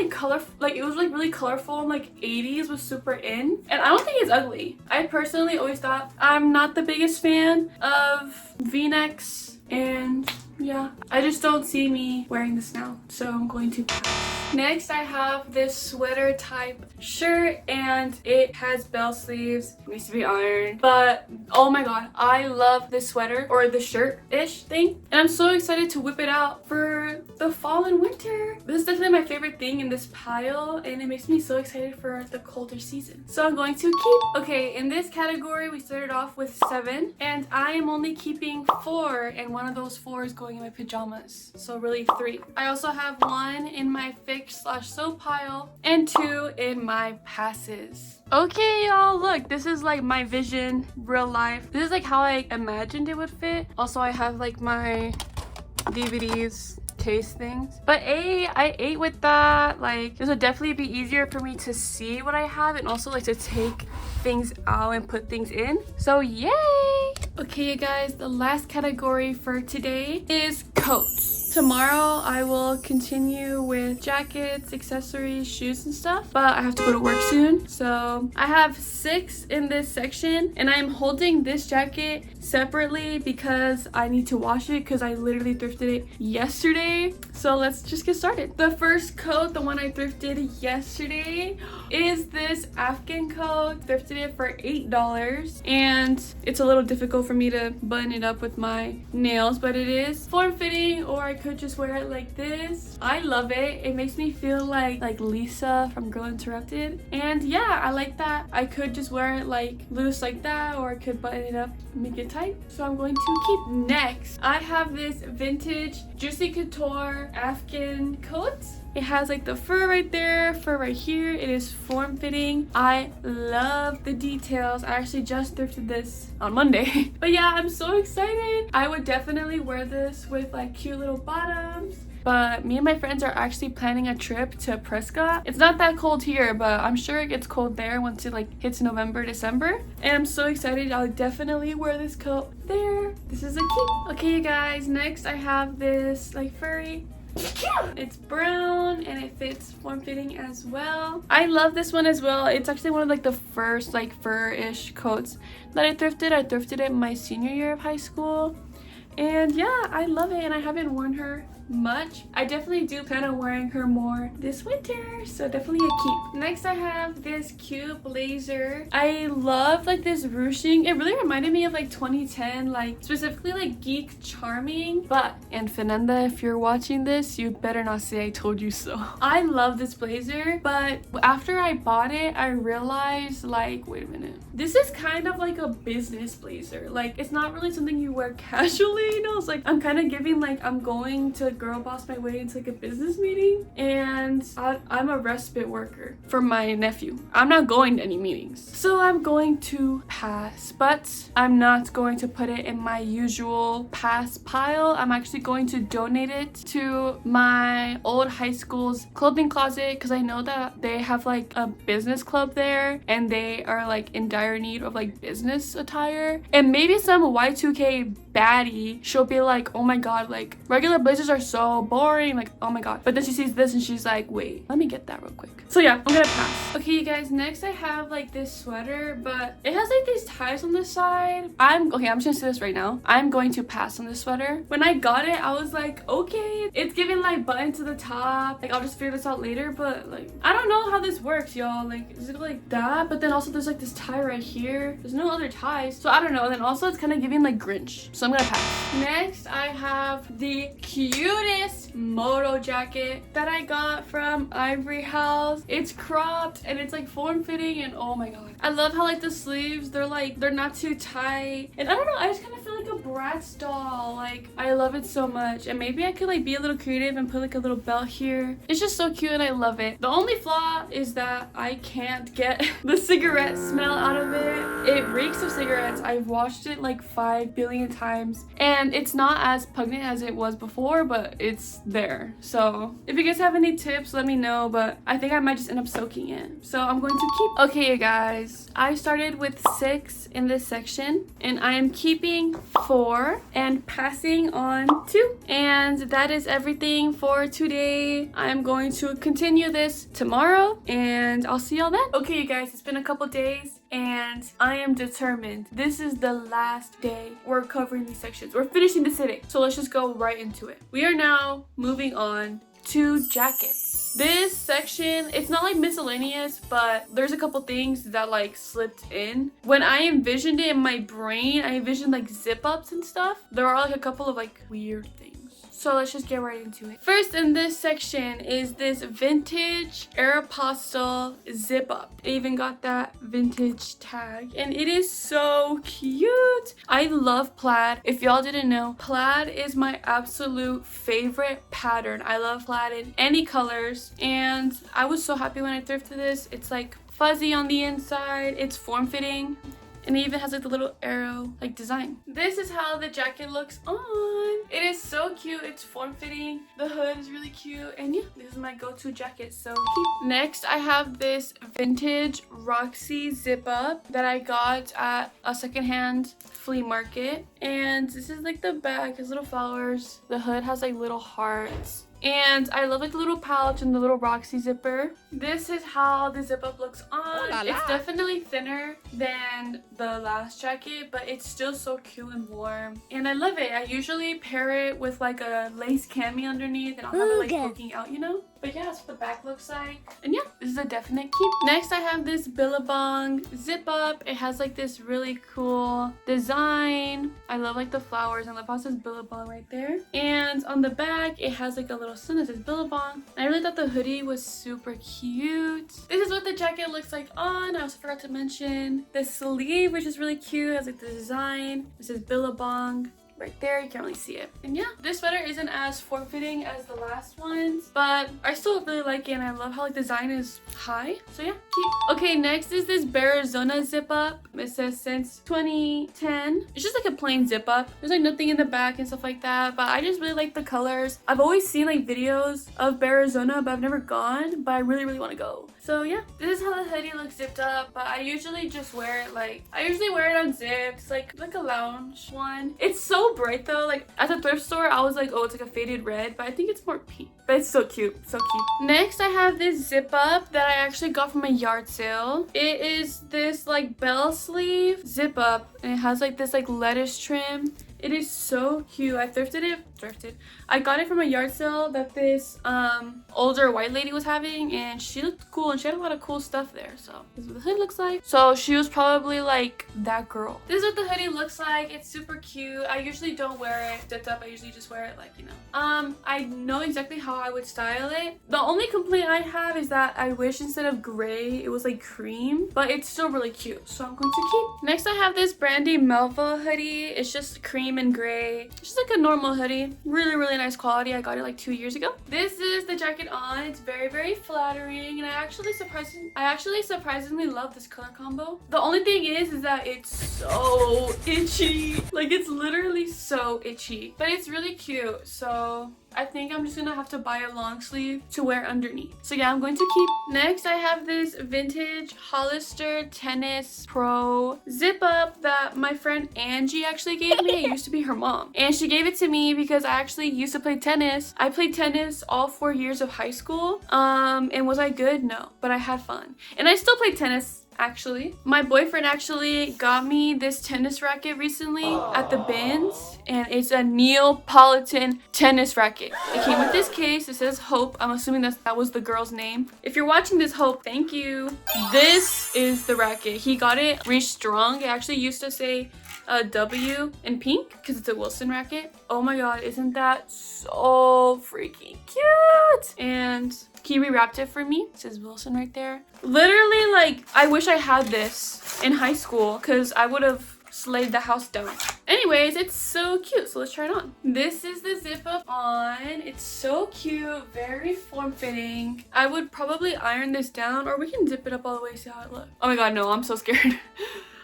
like it was like really colorful, and like 80s was super in, and I don't think it's ugly. I personally always thought, I'm not the biggest fan of v-necks, and yeah, I just don't see me wearing this now, so I'm going to pass. Next I have this sweater type shirt, and it has bell sleeves. It needs to be ironed, but oh my god, I love this sweater, or the shirt-ish thing, and I'm so excited to whip it out for the fall and winter. This is definitely my favorite thing in this pile, and it makes me so excited for the colder season. So I'm going to keep. Okay, in this category we started off with 7, and I am only keeping 4, and one of those 4 is going in my pajamas, so really 3. I also have 1 in my fix/sew pile and 2 in my passes. Okay, y'all, look, this is like my vision, real life. This is like how I imagined it would fit. Also, I have like my DVDs case things, but I ate with that. Like, this would definitely be easier for me to see what I have, and also like to take things out and put things in. So yay! Okay, you guys, the last category for today is coats. Tomorrow I will continue with jackets, accessories, shoes and stuff, but I have to go to work soon. So I have 6 in this section, and I'm holding this jacket separately because I need to wash it because I literally thrifted it yesterday. So let's just get started. The first coat, the one I thrifted yesterday, is this Afghan coat. Thrifted it for $8, and it's a little difficult for me to button it up with my nails, but it is form-fitting, or I could just wear it like this. I love it. It makes me feel like Lisa from Girl Interrupted, and yeah, I like that. I could just wear it like loose like that, or I could button it up and make it tight. So I'm going to keep. Next, I have this vintage Juicy Couture Afghan coat. It has like the fur right there, fur right here. It is form-fitting. I love the details. I actually just thrifted this on Monday. But yeah, I'm so excited. I would definitely wear this with like cute little bottoms. But me and my friends are actually planning a trip to Prescott. It's not that cold here, but I'm sure it gets cold there once it like hits November, December. And I'm so excited. I'll definitely wear this coat there. This is a cute. Okay, you guys, next I have this like furry. It's brown and it fits form-fitting as well. I love this one as well. It's actually one of like the first like fur-ish coats that I thrifted. I thrifted it my senior year of high school. And yeah, I love it, and I haven't worn her much. I definitely do plan on wearing her more this winter, so definitely a keep. Next I have this cute blazer. I love like this ruching. It really reminded me of like 2010, like specifically like Geek Charming. But, and Fernanda, if you're watching this, you better not say I told you so. I love this blazer, but after I bought it, I realized like, wait a minute, this is kind of like a business blazer. Like, it's not really something you wear casually, you know? It's like I'm kind of giving like I'm going to girl boss my way into like a business meeting, and I'm a respite worker for my nephew. I'm not going to any meetings, so I'm going to pass, but I'm not going to put it in my usual pass pile. I'm actually going to donate it to my old high school's clothing closet, because I know that they have like a business club there and they are like in dire need of like business attire. And maybe some Y2k baddie, she'll be like, oh my god, like regular blazers are so boring, like oh my god. But then she sees this and she's like, wait, let me get that real quick. So yeah, I'm gonna pass. Okay, you guys, next I have like this sweater, but it has like these ties on the side. I'm just gonna say this right now, I'm going to pass on this sweater. When I got it, I was like, okay, it's giving like button to the top, like I'll just figure this out later. But like I don't know how this works, y'all. Like, is it like that? But then also there's like this tie right here, there's no other ties, so I don't know. And then also it's kind of giving like Grinch, so I'm gonna pass. Next I have the cutest moto jacket that I got from Ivory House. It's cropped and it's like form-fitting, and oh my god, I love how like the sleeves, they're not too tight, and I don't know, I just kind of feel like a Bratz doll. Like, I love it so much. And maybe I could like be a little creative and put like a little belt here. It's just so cute and I love it. The only flaw is that I can't get the cigarette smell out of it. It reeks of cigarettes. I've washed it like 5 billion times and it's not as pungent as it was before, but it's there. So if you guys have any tips, let me know, but I think I might just end up soaking it. So I'm going to keep. Okay, you guys, I started with 6 in this section and I am keeping 4 and passing on 2. And that is everything for today. I'm going to continue this tomorrow and I'll see y'all then. Okay, you guys, it's been a couple days and I am determined. This is the last day we're covering these sections. We're finishing the sitting, so let's just go right into it. We are now moving on to jackets. This section, it's not like miscellaneous, but there's a couple things that like slipped in. When I envisioned it in my brain, I envisioned like zip ups and stuff. There are like a couple of like weird things. So let's just get right into it. First in this section is this vintage Aeropostale zip up. It even got that vintage tag and it is so cute. I love plaid. If y'all didn't know, plaid is my absolute favorite pattern. I love plaid in any colors and I was so happy when I thrifted this. It's like fuzzy on the inside, it's form-fitting, and it even has like the little arrow like design. This is how the jacket looks on. It is so cute. It's form-fitting. The hood is really cute. And yeah, this is my go-to jacket. So cute. Next, I have this vintage Roxy zip up that I got at a secondhand flea market. And this is like the back. Has little flowers. The hood has like little hearts. And I love like the little pouch and the little Roxy zipper. This is how the zip up looks on. Oh, la la. It's definitely thinner than the last jacket, but it's still so cute and warm. And I love it. I usually pair it with like a lace cami underneath and I'll have it like poking out, you know? But yeah, that's what the back looks like. And yeah, this is a definite keep. Next, I have this Billabong zip up. It has like this really cool design. I love like the flowers. I love how it says Billabong right there. And on the back, it has like a little sun that says Billabong. I really thought the hoodie was super cute. This is what the jacket looks like on. I also forgot to mention the sleeve, which is really cute. It has like the design. It says Billabong. right there. You can't really see it. And yeah, this sweater isn't as form-fitting as the last ones, but I still really like it, and I love how like the design is high. So yeah, cute. Okay, next is this Arizona zip up. It says since 2010. It's just like a plain zip up. There's like nothing in the back and stuff like that, but I just really like the colors. I've always seen like videos of Arizona, but I've never gone, but I really want to go. So yeah, this is how the hoodie looks zipped up, but I usually just wear it like, I usually wear it unzipped. It's like a lounge one. It's so bright though. Like at the thrift store, I was like, oh, it's like a faded red, but I think it's more pink. But it's so cute, so cute. Next, I have this zip up that I actually got from a yard sale. It is this like bell sleeve zip up, and it has like this like lettuce trim. It is so cute. I I got it from a yard sale that this older white lady was having, and she looked cool, and she had a lot of cool stuff there. So this is what the hoodie looks like. So she was probably like that girl. This is what the hoodie looks like. It's super cute. I usually don't wear it zipped up. I usually just wear it like, you know. I know exactly how I would style it. The only complaint I have is that I wish instead of gray it was like cream, but it's still really cute, so I'm going to keep. Next, I have this Brandy Melva hoodie. It's just cream and gray. It's just like a normal hoodie. Really nice quality. I got it like 2 years ago. This is the jacket on. It's very flattering, and I actually surprisingly love this color combo. The only thing is that it's so itchy. Like it's literally so itchy, but it's really cute. So I think I'm just gonna have to buy a long sleeve to wear underneath. So yeah, I'm going to keep. Next, I have this vintage Hollister Tennis Pro zip up that my friend Angie actually gave me. It used to be her mom, and she gave it to me because I actually used to play tennis. I played tennis all 4 years of high school. And was I good? No, but I had fun, and I still play tennis. Actually, my boyfriend actually got me this tennis racket recently at the bins, and it's a Neapolitan tennis racket. It came with this case. It says Hope. I'm assuming that was the girl's name. If you're watching this, Hope, thank you. This is the racket. He got it restrung. It actually used to say a W in pink because it's a Wilson racket. Oh my god, isn't that so freaking cute? And he rewrapped it for me. It says Wilson right there. Literally, like, I wish I had this in high school because I would have slayed the house down. Anyways, it's so cute, so let's try it on. This is the zip up on. It's so cute, very form-fitting. I would probably iron this down, or we can zip it up all the way, see how it looks. Oh my god, no, I'm so scared.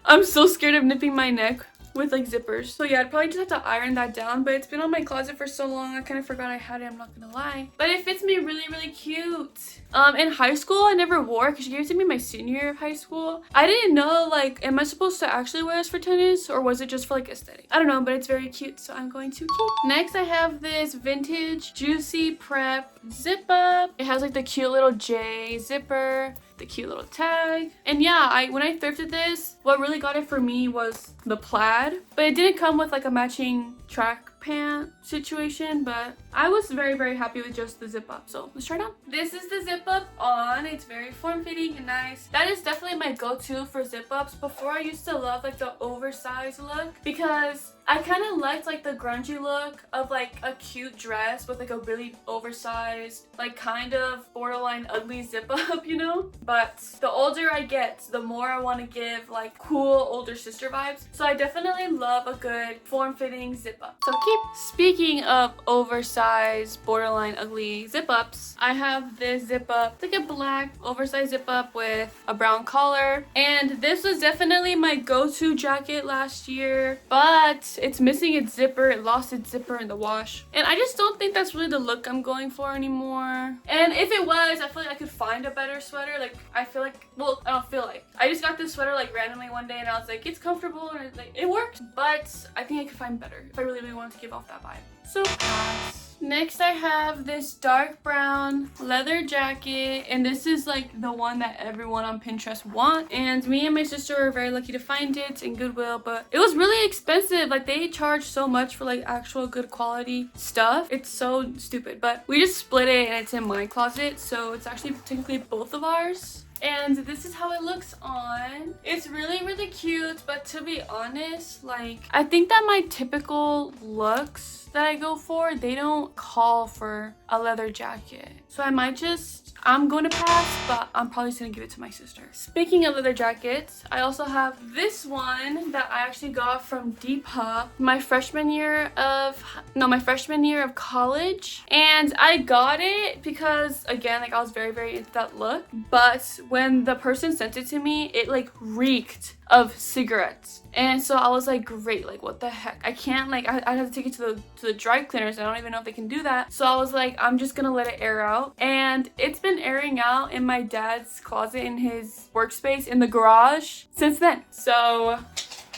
I'm so scared of nipping my neck with like zippers. So yeah, I'd probably just have to iron that down, but it's been on my closet for so long I kind of forgot I had it, I'm not gonna lie. But it fits me really cute. In high school I never wore it because she gave it to me my senior year of high school. I didn't know, like, am I supposed to actually wear this for tennis, or was it just for like aesthetic? I don't know, but it's very cute, so I'm going to keep. Next, I have this vintage Juicy Prep zip up. It has like the cute little J zipper, the cute little tag. And yeah, when I thrifted this, what really got it for me was the plaid, but it didn't come with like a matching track pant situation, but I was very happy with just the zip up. So let's try it on. This is the zip up on. It's very form-fitting and nice. That is definitely my go-to for zip ups. Before, I used to love like the oversized look because I kind of liked like the grungy look of like a cute dress with like a really oversized, like kind of borderline ugly zip up, you know? But the older I get, the more I want to give like cool older sister vibes. So I definitely love a good form-fitting zip up. So keep. Speaking of oversized, borderline ugly zip ups, I have this zip up. It's like a black oversized zip up with a brown collar. And this was definitely my go-to jacket last year, but it's missing its zipper. It lost its zipper in the wash. And I just don't think that's really the look I'm going for anymore. And if it was, I feel like I could find a better sweater. Like, I feel like, well, I don't feel like. I just got this sweater like randomly one day and I was like, it's comfortable and it worked. But I think I could find better if I really wanted to give off that vibe. So pass. Next, I have this dark brown leather jacket, and this is like the one that everyone on Pinterest want, and me and my sister were very lucky to find it in Goodwill, but it was really expensive. Like, they charge so much for like actual good quality stuff. It's so stupid, but we just split it and it's in my closet, so it's actually technically both of ours. and this is how it looks on. It's really, really cute, but to be honest, like, I think that my typical looks that I go for, they don't call for a leather jacket. So I'm going to pass, but I'm probably just gonna give it to my sister. Speaking of leather jackets, I also have this one that I actually got from Depop my freshman year of college. And I got it because, again, like, I was very, very into that look. But when the person sent it to me, it like reeked of cigarettes. And so I was like, great, like, what the heck? I can't, like, I have to take it to the dry cleaners. I don't even know if they can do that. So I was like, I'm just gonna let it air out. And it's been airing out in my dad's closet in his workspace in the garage since then. So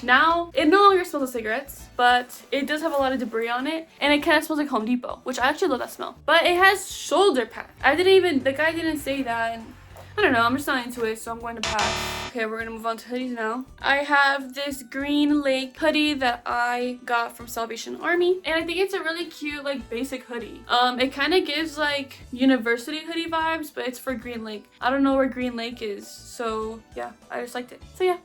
now it no longer smells of cigarettes, but it does have a lot of debris on it, and it kind of smells like Home Depot, which I actually love that smell. But it has shoulder pads. The guy didn't say that, and I don't know, I'm just not into it, so I'm going to pass. Okay, we're gonna move on to hoodies now. I have this Green Lake hoodie that I got from Salvation Army, and I think it's a really cute, like, basic hoodie. It kind of gives like university hoodie vibes, but it's for Green Lake. I don't know where Green Lake is, so yeah, I just liked it. So yeah.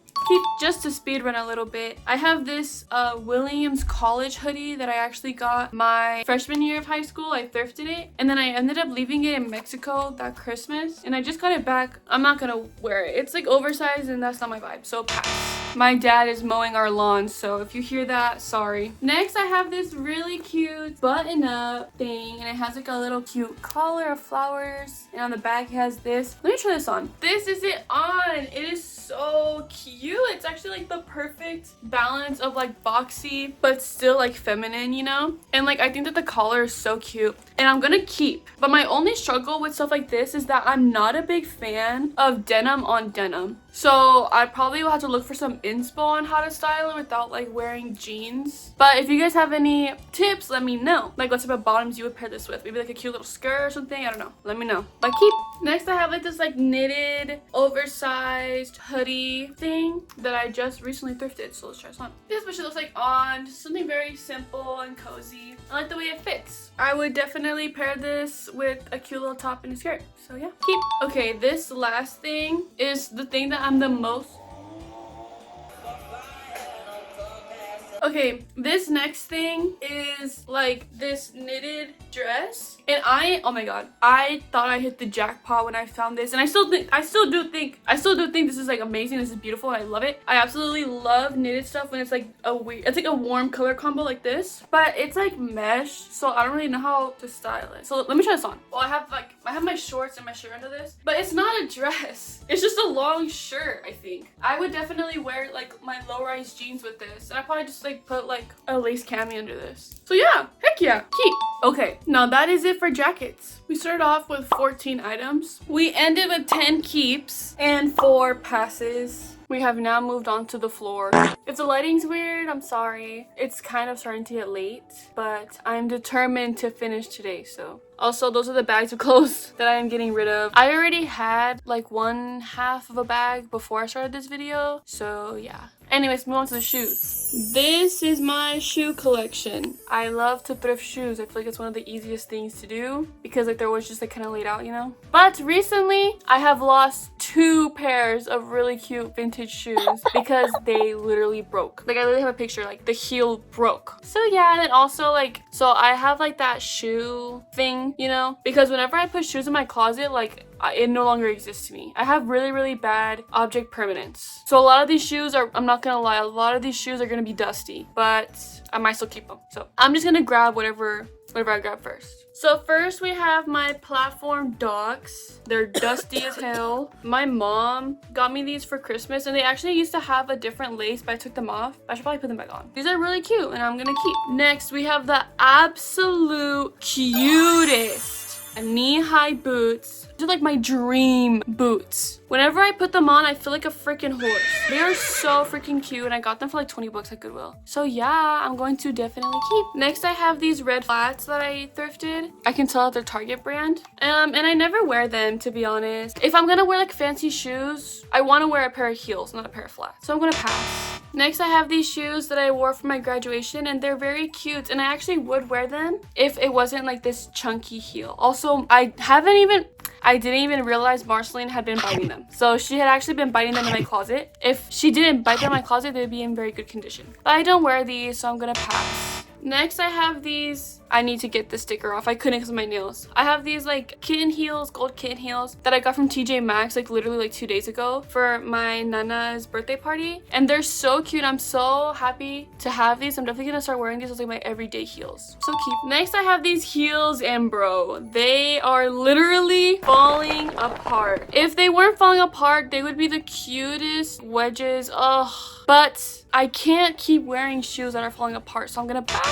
Just to speed run a little bit, I have this Williams College hoodie that I actually got my freshman year of high school. I thrifted it, and then I ended up leaving it in Mexico that Christmas, and I just got it back. I'm not gonna wear it. It's like oversized, and that's not my vibe, so pass. My dad is mowing our lawn, so if you hear that, sorry. Next, I have this really cute button-up thing, and it has like a little cute collar of flowers, and on the back it has this. Let me try this on. This is it on. It is so cute. It's actually like the perfect balance of like boxy but still like feminine, you know? And like, I think that the collar is so cute, and I'm gonna keep. But my only struggle with stuff like this is that I'm not a big fan of denim on denim. So I probably will have to look for some inspo on how to style it without like wearing jeans. But if you guys have any tips, let me know. Like, what type of bottoms you would pair this with. Maybe like a cute little skirt or something. I don't know. Let me know. But keep. Next, I have like this like knitted oversized hoodie thing that I just recently thrifted. So let's try this on. This is what she looks like on. Just something very simple and cozy. I like the way it fits. I would definitely pair this with a cute little top and a skirt. So yeah, keep. Okay, this last thing is the thing that I'm the most. Okay, this next thing is like this knitted dress, and oh my god, I thought I hit the jackpot when I found this, and I still do think this is like amazing. This is beautiful, and I love it. I absolutely love knitted stuff when it's like it's like a warm color combo like this, but it's like mesh, so I don't really know how to style it. So let me try this on. Well, I have my shorts and my shirt under this, but it's not a dress. It's just a long shirt. I think I would definitely wear like my low-rise jeans with this, and I probably just like put like a lace cami under this. So yeah, heck yeah, keep. Okay, now that is it for jackets. We started off with 14 items. We ended with 10 keeps and 4 passes. We have now moved on to the floor. If the lighting's weird, I'm sorry. It's kind of starting to get late, but I'm determined to finish today, so. Also, those are the bags of clothes that I am getting rid of. I already had like 1/2 of a bag before I started this video, so yeah. Anyways, move on to the shoes. This is my shoe collection. I love to thrift shoes. I feel like it's one of the easiest things to do because like they're always just like kind of laid out, you know? But recently, I have lost 2 pairs of really cute vintage shoes because they literally broke. Like, I literally have a picture, like the heel broke. So yeah, and then also like, so I have like that shoe thing, you know? Because whenever I put shoes in my closet, like it no longer exists to me. I have really, really bad object permanence. So a lot of these shoes are, I'm not gonna lie, a lot of these shoes are gonna be dusty, but I might still keep them. So I'm just gonna grab whatever I grab first. So first we have my platform docs. They're dusty as hell. My mom got me these for Christmas, and they actually used to have a different lace, but I took them off. I should probably put them back on. These are really cute, and I'm gonna keep. Next, we have the absolute cutest knee-high boots. They're like my dream boots. Whenever I put them on, I feel like a freaking horse. They are so freaking cute, and I got them for like 20 bucks at Goodwill. So yeah, I'm going to definitely keep. Next, I have these red flats that I thrifted. I can tell that they're Target brand. And I never wear them, to be honest. If I'm gonna wear like fancy shoes, I want to wear a pair of heels, not a pair of flats. So I'm gonna pass. Next, I have these shoes that I wore for my graduation, and they're very cute, and I actually would wear them if it wasn't like this chunky heel. Also, I didn't even realize Marceline had been biting them. So she had actually been biting them in my closet. If she didn't bite them in my closet, they'd be in very good condition. But I don't wear these, so I'm gonna pass. Next, I have these. I need to get the sticker off. I couldn't because of my nails. I have these like kitten heels, gold kitten heels that I got from TJ Maxx like literally like 2 days ago for my Nana's birthday party. And they're so cute. I'm so happy to have these. I'm definitely gonna start wearing these as like my everyday heels. So cute. Next, I have these heels, and bro, they are literally falling apart. If they weren't falling apart, they would be the cutest wedges. Ugh. But I can't keep wearing shoes that are falling apart, so I'm gonna bounce.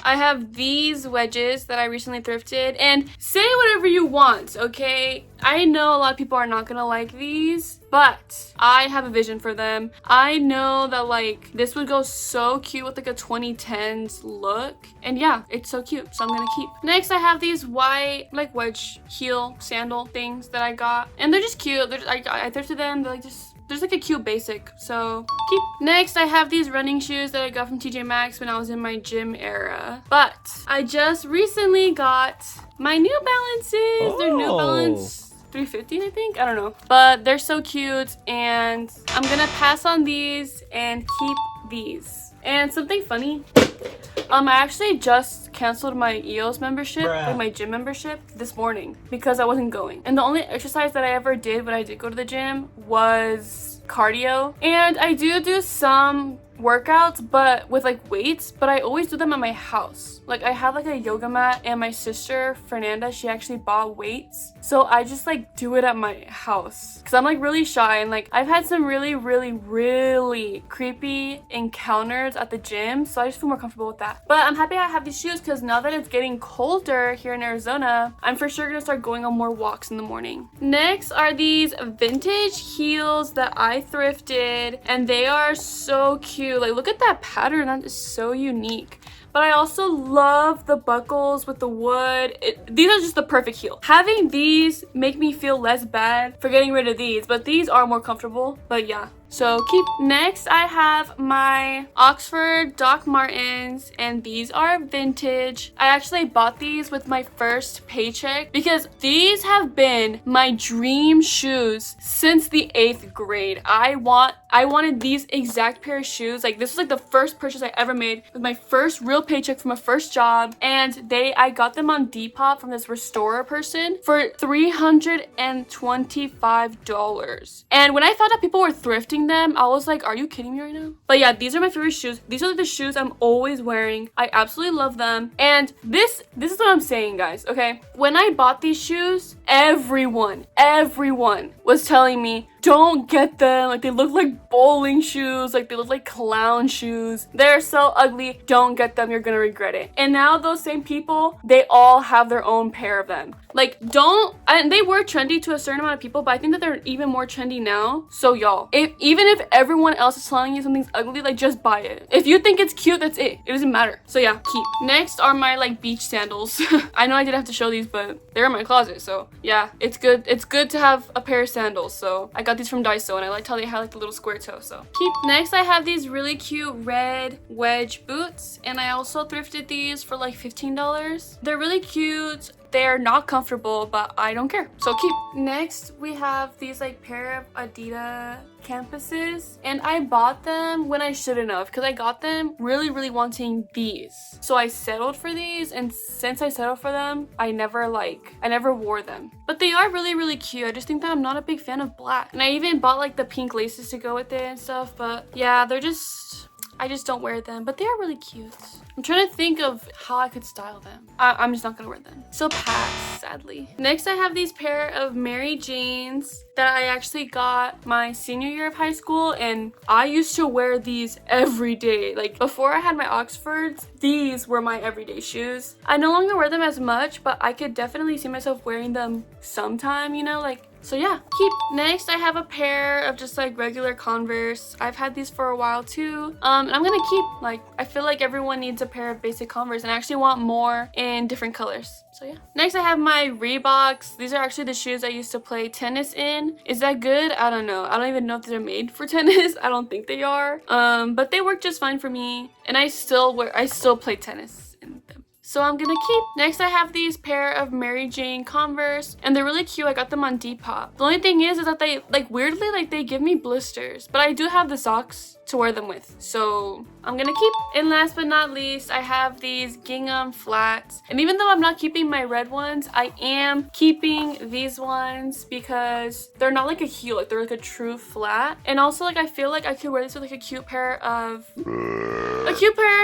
I have these wedges that I recently thrifted, and say whatever you want, okay? I know a lot of people are not gonna like these, but I have a vision for them. I know that like this would go so cute with like a 2010s look, and yeah, it's so cute, so I'm gonna keep. Next, I have these white like wedge heel sandal things that I got, and they're just cute. I thrifted them. They're like just there's like a cute basic, so keep. Next, I have these running shoes that I got from TJ Maxx when I was in my gym era, but I just recently got my New Balances. Oh. They're New Balance 350, I think, I don't know, but they're so cute, and I'm gonna pass on these and keep these. And something funny, I actually just canceled my EOS membership, like my gym membership, this morning because I wasn't going. And the only exercise that I ever did when I did go to the gym was cardio. And I do some workouts, but with like weights, but I always do them at my house. Like I have like a yoga mat, and my sister Fernanda, she actually bought weights, so I just like do it at my house because I'm like really shy, and like I've had some really creepy encounters at the gym, so I just feel more comfortable with that. But I'm happy I have these shoes because now that it's getting colder here in Arizona, I'm for sure gonna start going on more walks in the morning. Next are these vintage heels that I thrifted, and they are so cute. Like look at that pattern, that is so unique. But I also love the buckles with the wood. These are just the perfect heel. Having these make me feel less bad for getting rid of these, but these are more comfortable. But yeah, so keep. Next, I have my Oxford Doc Martens, and these are vintage. I actually bought these with my first paycheck because these have been my dream shoes since the 8th grade. I wanted these exact pair of shoes. Like this was like the first purchase I ever made with my first real paycheck from a first job, and I got them on Depop from this restorer person for $325. And when I found out people were thrifting them, I was like, are you kidding me right now? But yeah, these are my favorite shoes. These are the shoes I'm always wearing. I absolutely love them. And this is what I'm saying, guys, okay? When I bought these shoes, everyone was telling me, don't get them. Like they look like bowling shoes. Like they look like clown shoes. They're so ugly. Don't get them. You're gonna regret it. And now those same people, they all have their own pair of them. Like and they were trendy to a certain amount of people, but I think that they're even more trendy now. So y'all, even if everyone else is telling you something's ugly, like just buy it. If you think it's cute, that's it. It doesn't matter. So yeah, keep. Next are my like beach sandals. I know I didn't have to show these, but they're in my closet. So yeah, it's good. It's good to have a pair of sandals. So I got these from Daiso, and I liked how they had like the little square toe. So keep. Next, I have these really cute red wedge boots, and I also thrifted these for like $15. They're really cute. They're not comfortable, but I don't care. So keep. Next, we have these like pair of Adidas campuses, and I bought them when I shouldn't have because I got them really wanting these. So I settled for these, and since I settled for them, I never wore them. But they are really cute. I just think that I'm not a big fan of black. And I even bought like the pink laces to go with it and stuff, but yeah, I just don't wear them, but they are really cute. I'm trying to think of how I could style them. I'm just not gonna wear them. So pass, sadly. Next, I have these pair of Mary Janes that I actually got my senior year of high school, and I used to wear these every day. Like before I had my Oxfords, these were my everyday shoes. I no longer wear them as much, but I could definitely see myself wearing them sometime, you know, like So yeah, keep. Next, I have a pair of just like regular Converse. I've had these for a while too. And I'm gonna keep. Like, I feel like everyone needs a pair of basic Converse, and I actually want more in different colors. So yeah. Next, I have my Reeboks. These are actually the shoes I used to play tennis in. Is that good? I don't know. I don't even know if they're made for tennis. I don't think they are. But they work just fine for me, and I still play tennis in them. So I'm gonna keep. Next, I have these pair of Mary Jane Converse, and they're really cute. I got them on Depop. The only thing is that they, like, weirdly, like, they give me blisters, but I do have the socks to wear them with, so I'm gonna keep. And last but not least, I have these gingham flats, and even though I'm not keeping my red ones, I am keeping these ones because they're not like a heel, like they're like a true flat. And also, like, I feel like I could wear this with like a cute pair of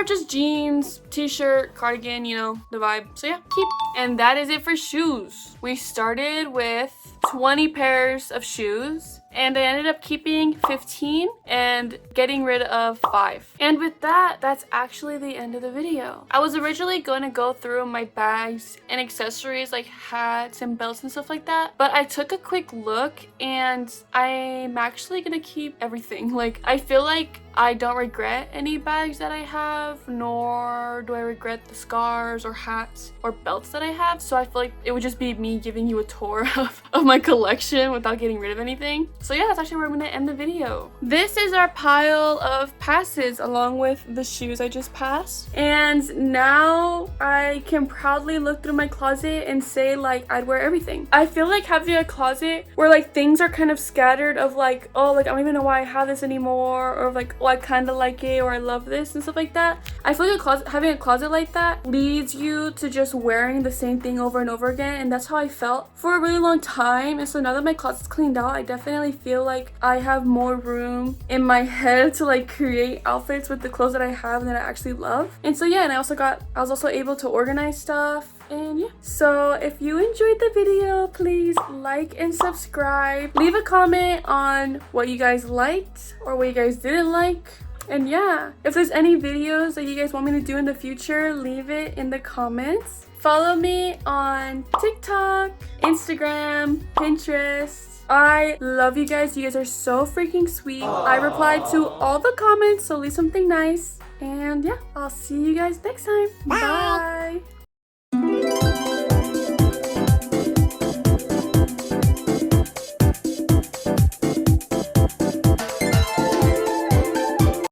just jeans, t-shirt, cardigan, you know, the vibe. So yeah, keep. And that is it for shoes. We started with 20 pairs of shoes, and I ended up keeping 15 and getting rid of 5. And with that, that's actually the end of the video. I was originally going to go through my bags and accessories like hats and belts and stuff like that, but I took a quick look and I'm actually going to keep everything. Like, I feel like I don't regret any bags that I have, nor do I regret the scarves or hats or belts that I have. So I feel like it would just be me giving you a tour of my collection without getting rid of anything. So yeah, that's actually where I'm gonna end the video. This is our pile of passes along with the shoes I just passed. And now I can proudly look through my closet and say, like, I'd wear everything. I feel like having a closet where like things are kind of scattered of like, oh, like I don't even know why I have this anymore, or like, oh, I kind of like it, or I love this and stuff like that. I feel like having a closet like that leads you to just wearing the same thing over and over again, and that's how I felt for a really long time. And so now that my closet's cleaned out, I definitely feel like I have more room in my head to like create outfits with the clothes that I have and that I actually love. And so yeah, and I was also able to organize stuff. And yeah, so if you enjoyed the video, please like and subscribe. Leave a comment on what you guys liked or what you guys didn't like. And yeah, if there's any videos that you guys want me to do in the future, leave it in the comments. Follow me on TikTok, Instagram, Pinterest. I love you guys. You guys are so freaking sweet. I replied to all the comments, so leave something nice. And yeah, I'll see you guys next time. Bye.